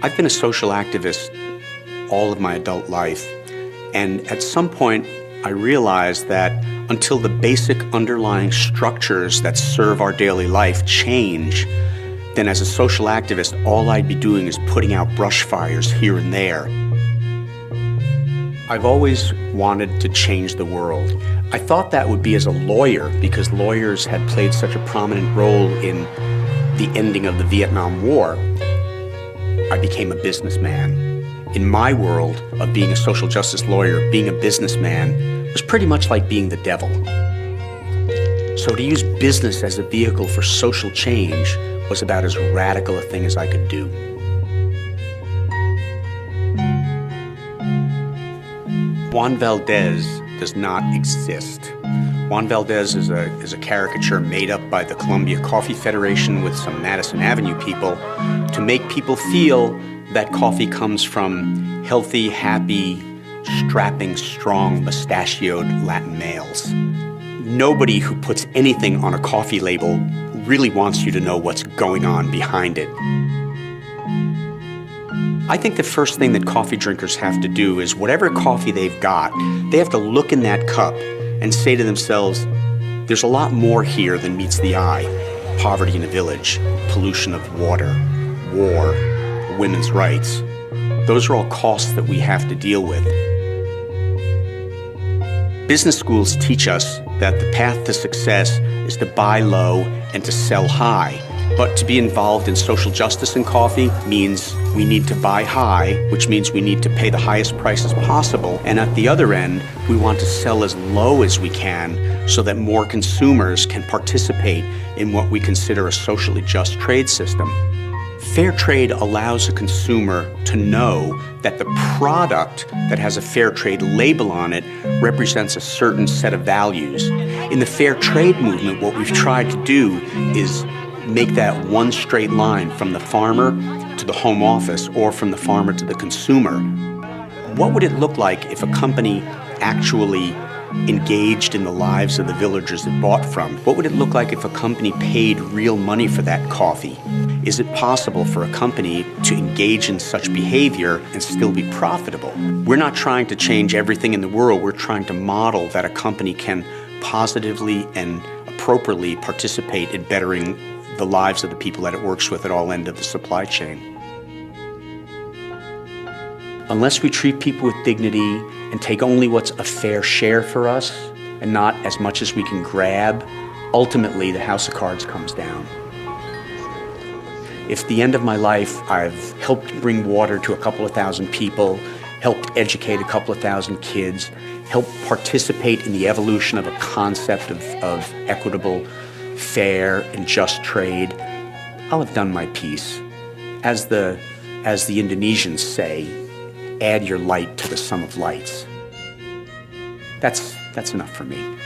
I've been a social activist all of my adult life, and at some point I realized that until the basic underlying structures that serve our daily life change, then as a social activist, all I'd be doing is putting out brush fires here and there. I've always wanted to change the world. I thought that would be as a lawyer, because lawyers had played such a prominent role in the ending of the Vietnam War. I became a businessman. In my world of being a social justice lawyer, being a businessman was pretty much like being the devil. So to use business as a vehicle for social change was about as radical a thing as I could do. Juan Valdez does not exist. Juan Valdez is a caricature made up by the Columbia Coffee Federation with some Madison Avenue people to make people feel that coffee comes from healthy, happy, strapping, strong, mustachioed Latin males. Nobody who puts anything on a coffee label really wants you to know what's going on behind it. I think the first thing that coffee drinkers have to do is whatever coffee they've got, they have to look in that cup and say to themselves, there's a lot more here than meets the eye. Poverty in a village, pollution of water, war, women's rights. Those are all costs that we have to deal with. Business schools teach us that the path to success is to buy low and to sell high. But to be involved in social justice in coffee means we need to buy high, which means we need to pay the highest prices possible. And at the other end, we want to sell as low as we can so that more consumers can participate in what we consider a socially just trade system. Fair trade allows a consumer to know that the product that has a fair trade label on it represents a certain set of values. In the fair trade movement, what we've tried to do is make that one straight line from the farmer to the home office or from the farmer to the consumer. What would it look like if a company actually engaged in the lives of the villagers it bought from? What would it look like if a company paid real money for that coffee? Is it possible for a company to engage in such behavior and still be profitable? We're not trying to change everything in the world. We're trying to model that a company can positively and appropriately participate in bettering the lives of the people that it works with at all ends of the supply chain. Unless we treat people with dignity and take only what's a fair share for us and not as much as we can grab, ultimately the house of cards comes down. If at the end of my life I've helped bring water to a couple of thousand people, helped educate a couple of thousand kids, helped participate in the evolution of a concept of equitable, fair, and just trade, I'll have done my piece. As the Indonesians say, add your light to the sum of lights. That's enough for me.